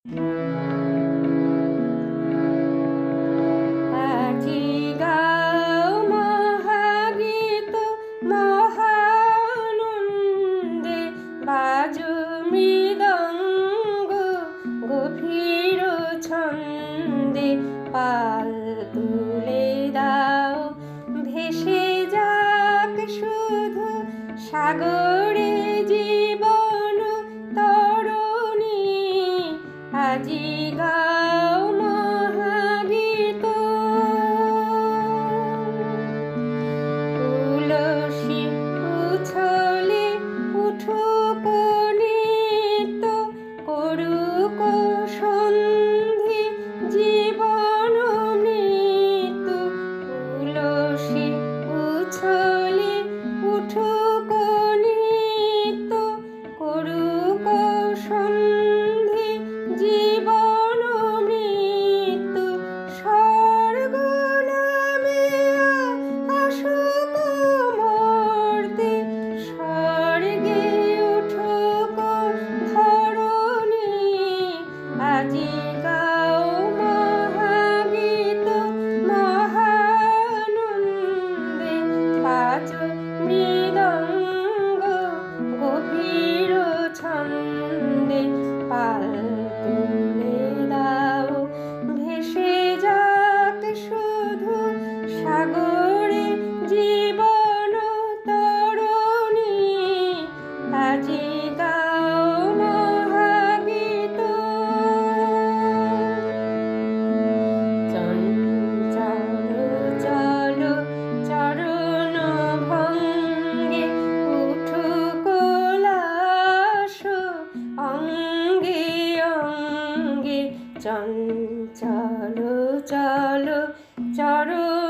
আজি গাও মহাগীত মহানন্দে, বাজো মৃদঙ্গ গভীর ছন্দে। পাল তুলে দাও, ভেসে যাক শুধু সাগরে জীবন তরণী। আজি গাও মহাগীত। তুলসী উছলে উঠুক নিত্য, করুক সন্ধি জীবন মৃত্যু। তুলসী উছলে উঠুক নিত্য, করুক সন্ধি জীবন মৃত্যু। স্বর্গ নামে আসুক মর্তে, স্বর্গে উঠুক ধরণী। আজি গাও মহাগীত মহানন্দে, বাজো মৃদঙ্গ গভীর ছন্দে। পাল তুলে দাও, ভেসে যাক শুধু সাগরে জীবন তরণী। আজি গাও মহাগীত। চঞ্চল চলো চরণ ভঙ্গে, উঠুক লাস অঙ্গে অঙ্গে। চঞ্চল চলো চরণ